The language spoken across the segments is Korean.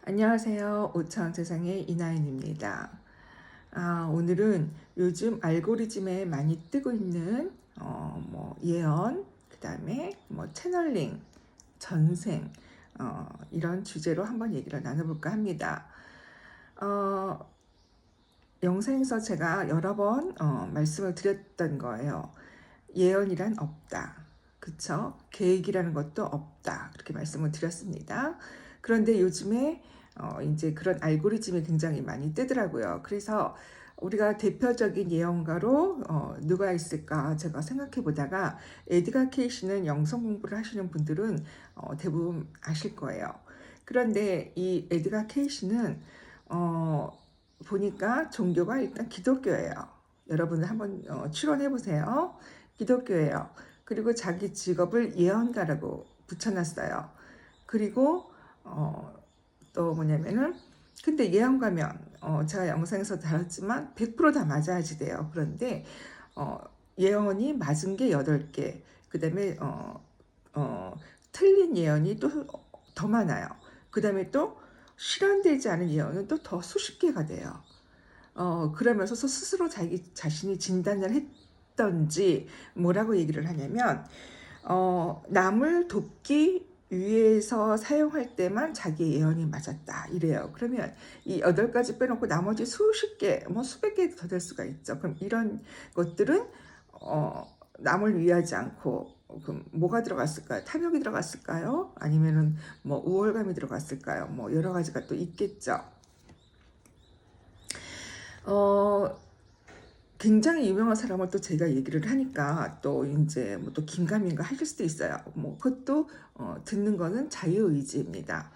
안녕하세요. 오천 세상의 이나인입니다. 오늘은 요즘 알고리즘에 많이 뜨고 있는 예언, 그다음에 채널링, 전생 이런 주제로 한번 얘기를 나눠볼까 합니다. 어, 영상에서 제가 여러 번 말씀을 드렸던 거예요. 예언이란 없다. 그쵸? 계획이라는 것도 없다. 그렇게 말씀을 드렸습니다. 그런데 요즘에 이제 그런 알고리즘이 굉장히 많이 뜨더라고요. 그래서 우리가 대표적인 예언가로 누가 있을까 제가 생각해 보다가 에드가 케이시는 영성 공부를 하시는 분들은 대부분 아실 거예요. 그런데 이 에드가 케이시는 보니까 종교가 일단 기독교예요. 여러분들 한번 추론해 보세요. 기독교예요. 그리고 자기 직업을 예언가라고 붙여놨어요. 그리고 또 뭐냐면은 근데 예언가면 제가 영상에서 다뤘지만 100%다 맞아야지 돼요. 그런데 어, 예언이 맞은 게 8개, 그 다음에 틀린 예언이 또 더 많아요. 그 다음에 또 실현되지 않은 예언은 또 더 수십 개가 돼요. 그러면서 스스로 자기 자신이 진단을 했던지 뭐라고 얘기를 하냐면 남을 돕기 위해서 사용할 때만 자기 예언이 맞았다 이래요. 그러면 이 8가지 빼놓고 나머지 수십 개, 수백 개 더 될 수가 있죠. 그럼 이런 것들은 남을 위하지 않고 그럼 뭐가 들어갔을까요? 탐욕이 들어갔을까요? 아니면은 우월감이 들어갔을까요? 여러 가지가 또 있겠죠. 어, 굉장히 유명한 사람을 또 제가 얘기를 하니까 또 이제 또 긴가민가 하실 수도 있어요. 그것도 듣는 거는 자유의지입니다.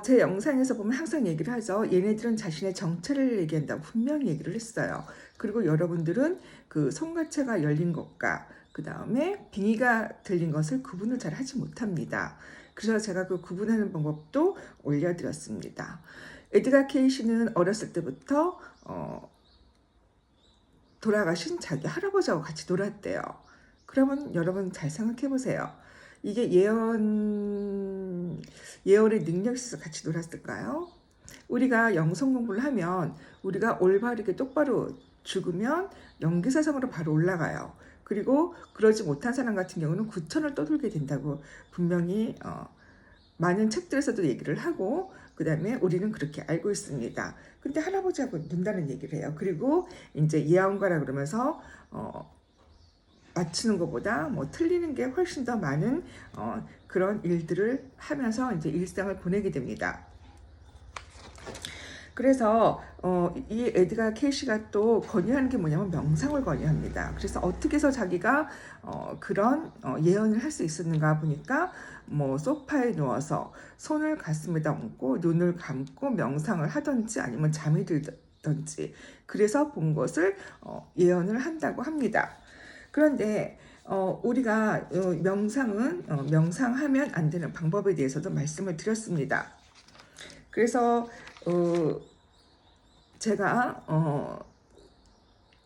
제 영상에서 보면 항상 얘기를 하죠. 얘네들은 자신의 정체를 얘기한다고 분명히 얘기를 했어요. 그리고 여러분들은 그 송가체가 열린 것과 그 다음에 빙의가 들린 것을 구분을 잘 하지 못합니다. 그래서 제가 그 구분하는 방법도 올려드렸습니다. 에드가 케이시는 어렸을 때부터 돌아가신 자기 할아버지하고 같이 놀았대요. 그러면 여러분 잘 생각해 보세요. 이게 예언의 능력이 있어서 같이 놀았을까요? 우리가 영성 공부를 하면 우리가 올바르게 똑바로 죽으면 영계사성으로 바로 올라가요. 그리고 그러지 못한 사람 같은 경우는 구천을 떠돌게 된다고 분명히 많은 책들에서도 얘기를 하고 그 다음에 우리는 그렇게 알고 있습니다. 근데 할아버지하고 논다는 얘기를 해요. 그리고 이제 예언가라 그러면서 맞추는 것보다 틀리는 게 훨씬 더 많은 그런 일들을 하면서 이제 일상을 보내게 됩니다. 그래서 이 에드가 케이시가 또 권유하는 게 뭐냐면 명상을 권유합니다. 그래서 어떻게 해서 자기가 그런 예언을 할 수 있었는가 보니까 소파에 누워서 손을 가슴에다 얹고 눈을 감고 명상을 하든지 아니면 잠이 들든지 그래서 본 것을 예언을 한다고 합니다. 그런데 우리가 명상하면 안 되는 방법에 대해서도 말씀을 드렸습니다. 그래서 제가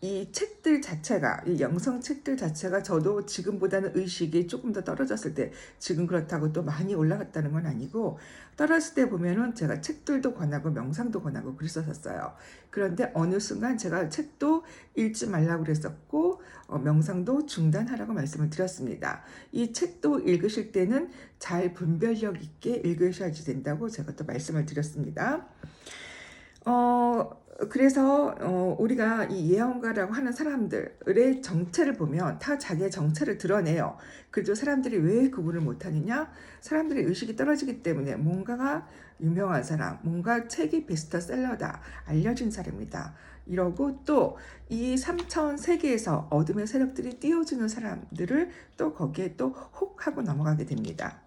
이 책들 자체가 이 영성 책들 자체가 저도 지금보다는 의식이 조금 더 떨어졌을 때 지금 그렇다고 또 많이 올라갔다는 건 아니고 떨어졌을 때 보면은 제가 책들도 권하고 명상도 권하고 그랬었어요. 그런데 어느 순간 제가 책도 읽지 말라고 그랬었고 명상도 중단하라고 말씀을 드렸습니다. 이 책도 읽으실 때는 잘 분별력 있게 읽으셔야지 된다고 제가 또 말씀을 드렸습니다. 그래서 우리가 이 예언가라고 하는 사람들의 정체를 보면 다 자기의 정체를 드러내요. 그래도 사람들이 왜 구분을 못하느냐? 사람들의 의식이 떨어지기 때문에 뭔가가 유명한 사람, 뭔가 책이 베스트셀러다, 알려진 사람이다. 이러고 또 이 삼차원 세계에서 어둠의 세력들이 띄워주는 사람들을 또 거기에 또 혹 하고 넘어가게 됩니다.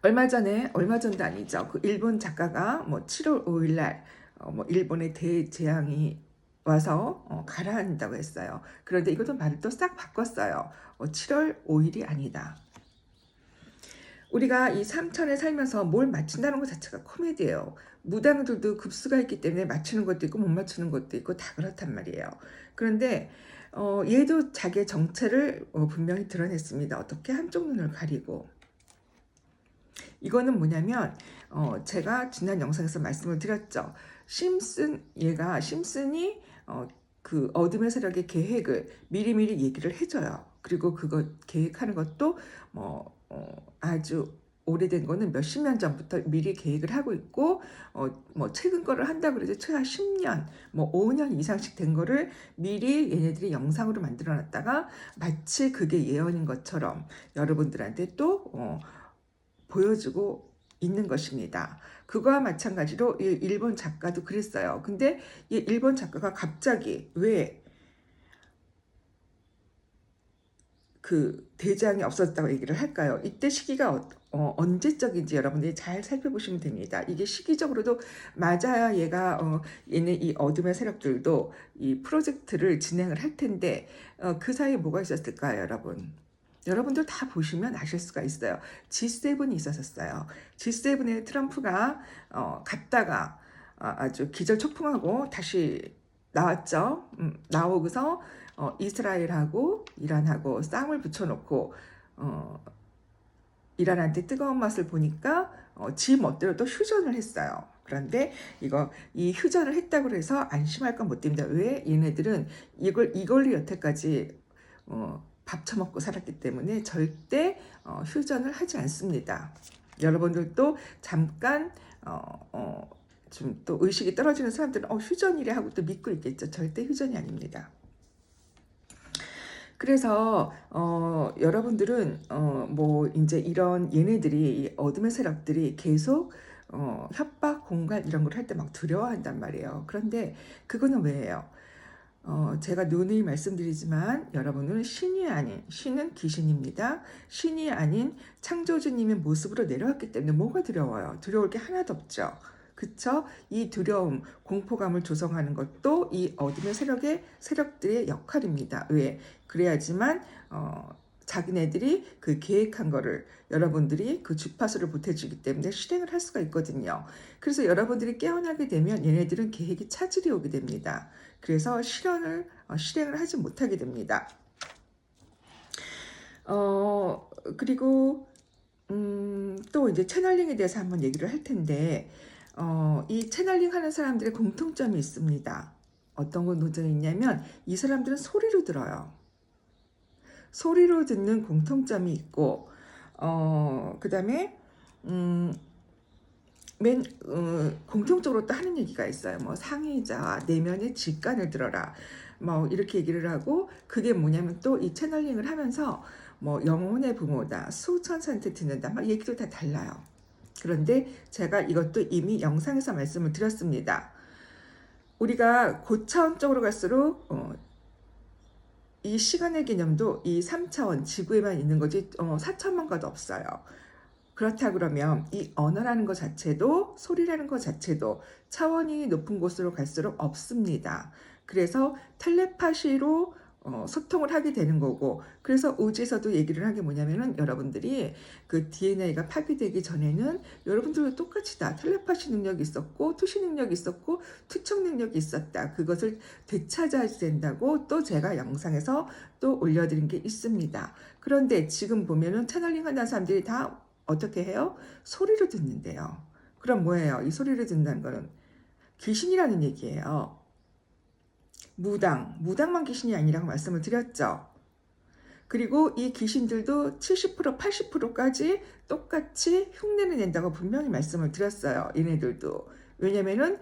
얼마 전도 아니죠. 그 일본 작가가 7월 5일 날 일본의 대재앙이 와서 가라앉는다고 했어요. 그런데 이것도 말을 또 싹 바꿨어요. 7월 5일이 아니다. 우리가 이 삼천에 살면서 뭘 맞춘다는 것 자체가 코미디예요. 무당들도 급수가 있기 때문에 맞추는 것도 있고 못 맞추는 것도 있고 다 그렇단 말이에요. 그런데 얘도 자기의 정체를 분명히 드러냈습니다. 어떻게 한쪽 눈을 가리고 이거는 뭐냐면 제가 지난 영상에서 말씀을 드렸죠. 심슨이 그 어둠의 세력의 계획을 미리미리 얘기를 해줘요. 그리고 그거 계획하는 것도 아주 오래된 거는 몇십 년 전부터 미리 계획을 하고 있고, 뭐 최근 거를 한다 그래도 최하 10년, 뭐 5년 이상씩 된 거를 미리 얘네들이 영상으로 만들어 놨다가 마치 그게 예언인 것처럼 여러분들한테 또 보여주고 있는 것입니다. 그거와 마찬가지로 이 일본 작가도 그랬어요. 근데 이 일본 작가가 갑자기 왜 그 대장이 없어졌다고 얘기를 할까요? 이때 시기가 언제적인지 여러분들이 잘 살펴보시면 됩니다. 이게 시기적으로도 맞아야 얘네 이 어둠의 세력들도 이 프로젝트를 진행을 할 텐데 그 사이에 뭐가 있었을까요, 여러분? 여러분들 다 보시면 아실 수가 있어요. G7이 있었어요. G7에 트럼프가 갔다가 아주 기절초풍하고 다시 나왔죠. 나오고서 이스라엘하고 이란하고 쌍을 붙여놓고 이란한테 뜨거운 맛을 보니까 지 멋대로 또 휴전을 했어요. 그런데 이 휴전을 했다고 해서 안심할 건 못 됩니다. 왜? 얘네들은 이걸로 여태까지 밥 처먹고 살았기 때문에 절대 휴전을 하지 않습니다. 여러분들도 잠깐 좀 또 의식이 떨어지는 사람들은 휴전이래 하고 또 믿고 있겠죠. 절대 휴전이 아닙니다. 그래서 여러분들은 뭐 이제 이런 얘네들이 이 어둠의 세력들이 계속 협박, 공갈 이런 걸 할 때 막 두려워한단 말이에요. 그런데 그거는 왜예요? 제가 누누이 말씀드리지만 여러분은 신은 귀신입니다. 신이 아닌 창조주님의 모습으로 내려왔기 때문에 뭐가 두려워요? 두려울 게 하나도 없죠. 그쵸? 이 두려움, 공포감을 조성하는 것도 이 어둠의 세력들의 역할입니다. 왜? 그래야지만 자기네들이 그 계획한 거를 여러분들이 그 주파수를 보태주기 때문에 실행을 할 수가 있거든요. 그래서 여러분들이 깨어나게 되면 얘네들은 계획이 차질이 오게 됩니다. 그래서 실행을 하지 못하게 됩니다. 그리고 또 이제 채널링에 대해서 한번 얘기를 할 텐데 이 채널링 하는 사람들의 공통점이 있습니다. 어떤 공통점이 있냐면 이 사람들은 소리로 들어요. 소리로 듣는 공통점이 있고 그 다음에 공통적으로 또 하는 얘기가 있어요. 뭐 상의자 내면의 직관을 들어라. 뭐 이렇게 얘기를 하고 그게 뭐냐면 또 이 채널링을 하면서 뭐 영혼의 부모다, 수천사한테 듣는다, 막 얘기도 다 달라요. 그런데 제가 이것도 이미 영상에서 말씀을 드렸습니다. 우리가 고차원적으로 갈수록 이 시간의 개념도 이 3차원 지구에만 있는 거지 4차원만 가도 없어요. 그렇다 그러면 이 언어라는 것 자체도 소리라는 것 자체도 차원이 높은 곳으로 갈수록 없습니다. 그래서 텔레파시로 소통을 하게 되는 거고, 그래서 우주에서도 얘기를 한 게 뭐냐면은 여러분들이 그 DNA가 파괴되기 전에는 여러분들도 똑같이 다 텔레파시 능력이 있었고 투시 능력이 있었고 투척 능력이 있었다. 그것을 되찾아야 된다고 또 제가 영상에서 또 올려드린 게 있습니다. 그런데 지금 보면은 채널링 하는 사람들이 다 어떻게 해요? 소리로 듣는데요. 그럼 뭐예요? 이 소리를 듣는다는 거는 귀신이라는 얘기예요. 무당만 귀신이 아니라고 말씀을 드렸죠. 그리고 이 귀신들도 70%, 80%까지 똑같이 흉내를 낸다고 분명히 말씀을 드렸어요. 얘네들도. 왜냐면은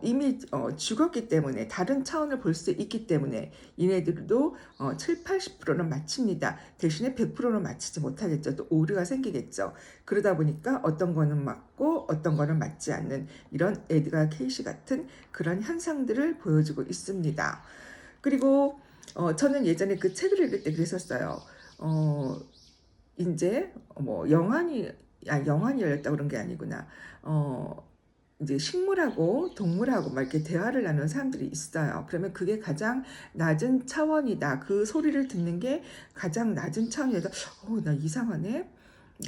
이미 죽었기 때문에 다른 차원을 볼 수 있기 때문에 얘네들도 7, 80%는 맞춥니다. 대신에 100%는 맞히지 못하겠죠. 또 오류가 생기겠죠. 그러다 보니까 어떤 거는 맞고 어떤 거는 맞지 않는 이런 에드가 케이시 같은 그런 현상들을 보여주고 있습니다. 그리고 저는 예전에 그 책을 읽을 때 그랬었어요. 이제 뭐 영안이 열렸다 그런 게 아니구나. 이제 식물하고 동물하고 막 이렇게 대화를 나누는 사람들이 있어요. 그러면 그게 가장 낮은 차원이다. 그 소리를 듣는 게 가장 낮은 차원이다. 나 이상하네.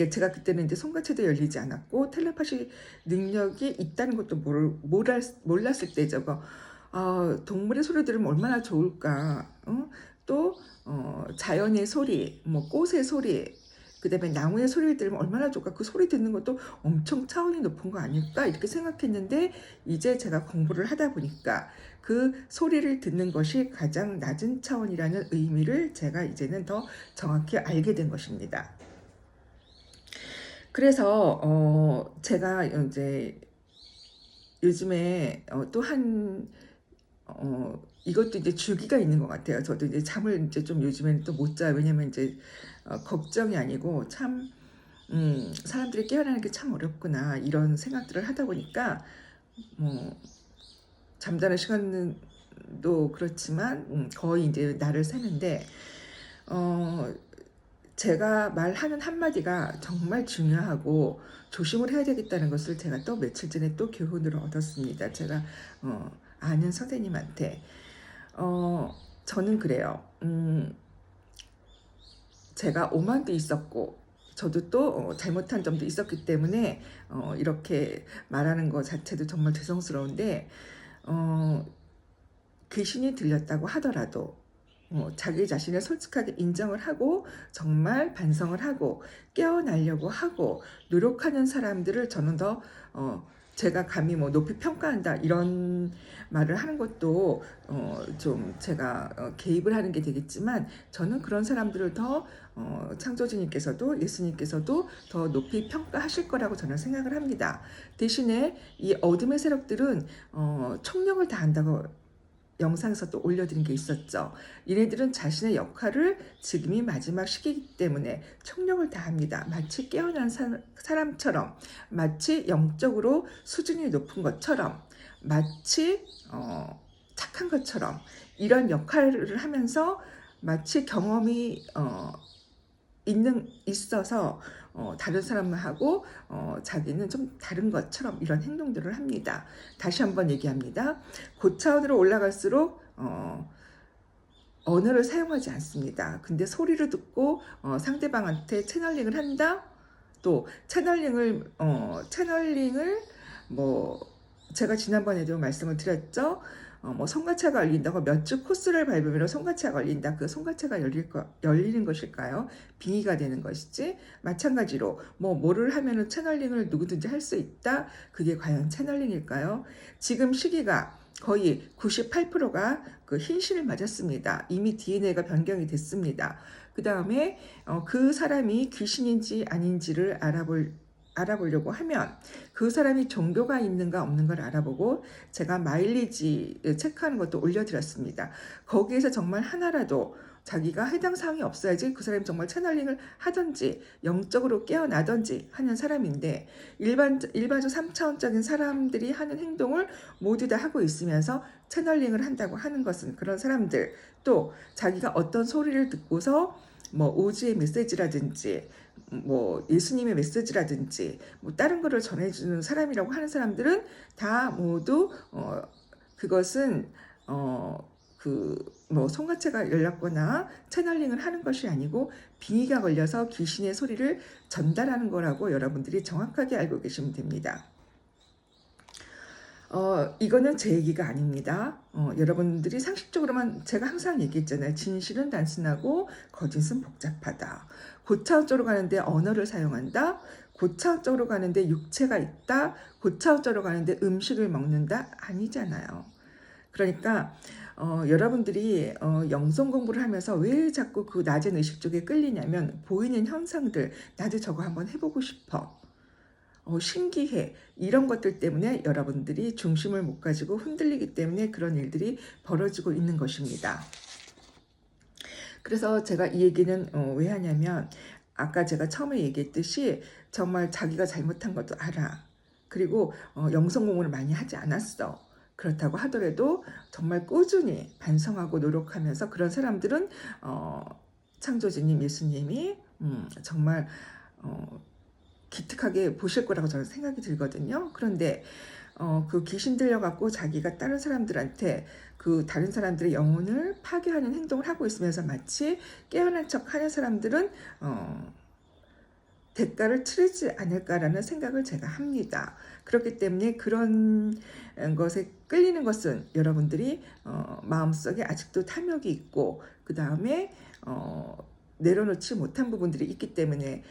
제가 그때는 이제 손가체도 열리지 않았고 텔레파시 능력이 있다는 것도 몰랐을 때 저거 동물의 소리 들으면 얼마나 좋을까. 또 자연의 소리, 뭐 꽃의 소리, 그다음에 나무의 소리를 들으면 얼마나 좋을까? 그 소리 듣는 것도 엄청 차원이 높은 거 아닐까? 이렇게 생각했는데 이제 제가 공부를 하다 보니까 그 소리를 듣는 것이 가장 낮은 차원이라는 의미를 제가 이제는 더 정확히 알게 된 것입니다. 그래서 제가 이제 요즘에 또한 이것도 이제 주기가 있는 것 같아요. 저도 이제 잠을 이제 좀 요즘에는 또 못 자요. 왜냐면 이제 걱정이 아니고 참 사람들이 깨어나는 게 참 어렵구나 이런 생각들을 하다 보니까 뭐 잠자는 시간도 그렇지만 거의 이제 날을 새는데 제가 말하는 한마디가 정말 중요하고 조심을 해야 되겠다는 것을 제가 또 며칠 전에 또 교훈을 얻었습니다. 제가 아는 선생님한테 저는 그래요. 제가 오만도 있었고 저도 또 잘못한 점도 있었기 때문에 이렇게 말하는 것 자체도 정말 죄송스러운데 귀신이 들렸다고 하더라도 자기 자신을 솔직하게 인정을 하고 정말 반성을 하고 깨어나려고 하고 노력하는 사람들을 저는 더 제가 감히 뭐 높이 평가한다 이런 말을 하는 것도 좀 제가 개입을 하는 게 되겠지만 저는 그런 사람들을 더 창조주님께서도 예수님께서도 더 높이 평가하실 거라고 저는 생각을 합니다. 대신에 이 어둠의 세력들은 총력을 다한다고 영상에서 또 올려드린 게 있었죠. 이네들은 자신의 역할을 지금이 마지막 시기이기 때문에 총력을 다합니다. 마치 깨어난 사람처럼, 마치 영적으로 수준이 높은 것처럼, 마치 착한 것처럼 이런 역할을 하면서 마치 경험이 있어서 다른 사람하고 자기는 좀 다른 것처럼 이런 행동들을 합니다. 다시 한번 얘기합니다. 고차원으로 올라갈수록 언어를 사용하지 않습니다. 근데 소리를 듣고 상대방한테 채널링을 한다. 또 채널링을 뭐 제가 지난번에도 말씀을 드렸죠. 뭐 손가차가 열린다고 몇 주 코스를 밟으면 손가차가 열린다. 그 손가차가 열리는 것일까요? 빙의가 되는 것이지. 마찬가지로 뭐를 하면은 채널링을 누구든지 할 수 있다. 그게 과연 채널링일까요? 지금 시기가 거의 98%가 그 흰실을 맞았습니다. 이미 DNA가 변경이 됐습니다. 그 다음에 그 사람이 귀신인지 아닌지를 알아보려고 하면 그 사람이 종교가 있는가 없는 걸 알아보고 제가 마일리지 체크하는 것도 올려드렸습니다. 거기에서 정말 하나라도 자기가 해당 사항이 없어야지 그 사람이 정말 채널링을 하든지 영적으로 깨어나든지 하는 사람인데 일반적 3차원적인 사람들이 하는 행동을 모두 다 하고 있으면서 채널링을 한다고 하는 것은 그런 사람들 또 자기가 어떤 소리를 듣고서 뭐 오즈의 메시지라든지 뭐 예수님의 메시지라든지 뭐 다른 거를 전해주는 사람이라고 하는 사람들은 다 모두 그것은 그 뭐 송가체가 열렸거나 채널링을 하는 것이 아니고 빙의가 걸려서 귀신의 소리를 전달하는 거라고 여러분들이 정확하게 알고 계시면 됩니다. 이거는 제 얘기가 아닙니다. 여러분들이 상식적으로만 제가 항상 얘기했잖아요. 진실은 단순하고 거짓은 복잡하다. 고차원적으로 가는데 언어를 사용한다. 고차원적으로 가는데 육체가 있다. 고차원적으로 가는데 음식을 먹는다. 아니잖아요. 그러니까 여러분들이 영성 공부를 하면서 왜 자꾸 그 낮은 의식 쪽에 끌리냐면 보이는 현상들 나도 저거 한번 해보고 싶어. 신기해. 이런 것들 때문에 여러분들이 중심을 못 가지고 흔들리기 때문에 그런 일들이 벌어지고 있는 것입니다. 그래서 제가 이 얘기는 왜 하냐면 아까 제가 처음에 얘기했듯이 정말 자기가 잘못한 것도 알아. 그리고 영성 공부를 많이 하지 않았어. 그렇다고 하더라도 정말 꾸준히 반성하고 노력하면서 그런 사람들은 창조주님 예수님이 정말 기특하게 보실 거라고 저는 생각이 들거든요. 그런데 그 귀신 들려갖고 자기가 다른 사람들한테 그 다른 사람들의 영혼을 파괴하는 행동을 하고 있으면서 마치 깨어난 척 하는 사람들은 대가를 치르지 않을까라는 생각을 제가 합니다. 그렇기 때문에 그런 것에 끌리는 것은 여러분들이 마음속에 아직도 탐욕이 있고 그 다음에 내려놓지 못한 부분들이 있기 때문에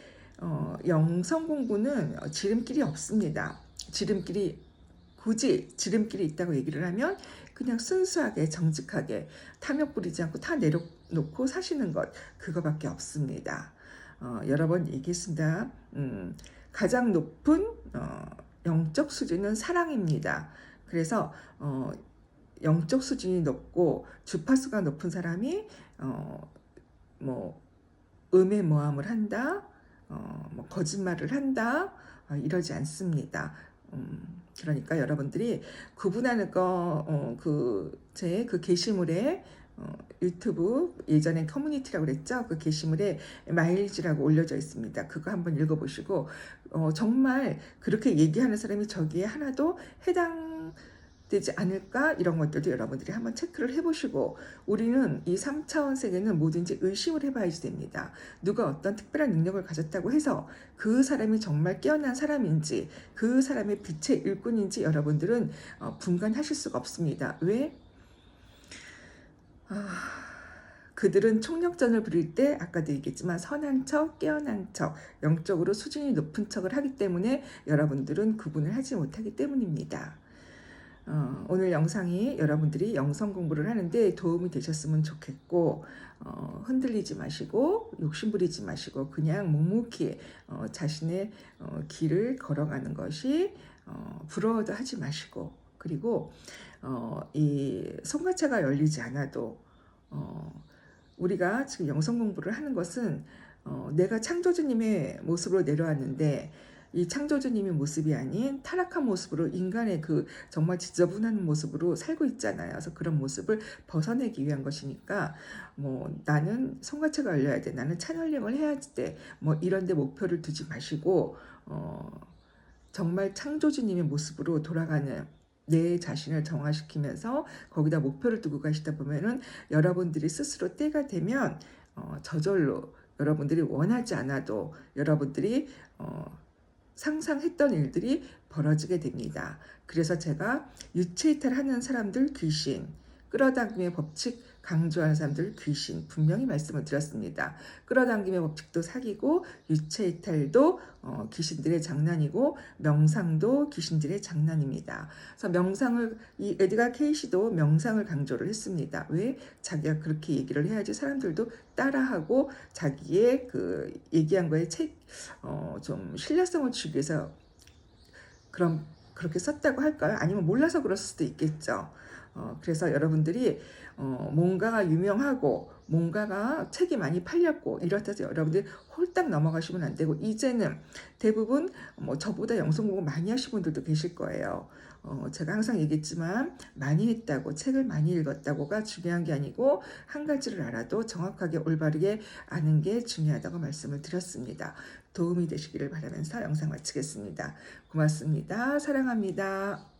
영성 공부는 지름길이 없습니다. 굳이 지름길이 있다고 얘기를 하면 그냥 순수하게 정직하게 탐욕 부리지 않고 다 내려놓고 사시는 것, 그거밖에 없습니다. 여러 번 얘기했습니다. 가장 높은 영적 수준은 사랑입니다. 그래서 영적 수준이 높고 주파수가 높은 사람이 뭐 음해모함을 한다, 뭐 거짓말을 한다, 이러지 않습니다. 그러니까 여러분들이 구분하는 거, 제 그 게시물에 유튜브 예전에 커뮤니티라고 그랬죠. 그 게시물에 마일즈라고 올려져 있습니다. 그거 한번 읽어보시고 정말 그렇게 얘기하는 사람이 저기에 하나도 해당되지 않을까, 이런 것들도 여러분들이 한번 체크를 해보시고, 우리는 이 3차원 세계는 뭐든지 의심을 해봐야지 됩니다. 누가 어떤 특별한 능력을 가졌다고 해서 그 사람이 정말 깨어난 사람인지 그 사람의 빛의 일꾼인지 여러분들은 분간하실 수가 없습니다. 왜? 그들은 총력전을 부릴 때 아까도 얘기했지만 선한 척, 깨어난 척, 영적으로 수준이 높은 척을 하기 때문에 여러분들은 구분을 하지 못하기 때문입니다. 오늘 영상이 여러분들이 영성 공부를 하는데 도움이 되셨으면 좋겠고, 흔들리지 마시고 욕심부리지 마시고 그냥 묵묵히 자신의 길을 걸어가는 것이, 부러워도 하지 마시고, 그리고 이 송가차가 열리지 않아도 우리가 지금 영성 공부를 하는 것은 내가 창조주님의 모습으로 내려왔는데 이 창조주님의 모습이 아닌 타락한 모습으로, 인간의 그 정말 지저분한 모습으로 살고 있잖아요. 그래서 그런 모습을 벗어내기 위한 것이니까, 뭐 나는 송가차가 열려야 돼, 나는 찬열림을 해야 돼, 뭐 이런 데 목표를 두지 마시고 정말 창조주님의 모습으로 돌아가는 내 자신을 정화시키면서 거기다 목표를 두고 가시다 보면은 여러분들이 스스로 때가 되면 저절로 여러분들이 원하지 않아도 여러분들이 상상했던 일들이 벌어지게 됩니다. 그래서 제가 유체이탈하는 사람들 귀신, 끌어당김의 법칙 강조하는 사람들 귀신, 분명히 말씀을 드렸습니다. 끌어당김의 법칙도 사기고 유체이탈도 귀신들의 장난이고 명상도 귀신들의 장난입니다. 그래서 명상을, 이 에드가 케이시도 명상을 강조를 했습니다. 왜? 자기가 그렇게 얘기를 해야지 사람들도 따라하고 자기의 그 얘기한 거에 좀 신뢰성을 주기 위해서 그렇게 썼다고 할까요? 아니면 몰라서 그럴 수도 있겠죠. 그래서 여러분들이 뭔가가 유명하고 뭔가가 책이 많이 팔렸고 이렇다 해서 여러분들이 홀딱 넘어가시면 안 되고, 이제는 대부분 저보다 영성 공부 많이 하신 분들도 계실 거예요. 제가 항상 얘기했지만 많이 했다고, 책을 많이 읽었다고가 중요한 게 아니고 한 가지를 알아도 정확하게 올바르게 아는 게 중요하다고 말씀을 드렸습니다. 도움이 되시기를 바라면서 영상 마치겠습니다. 고맙습니다. 사랑합니다.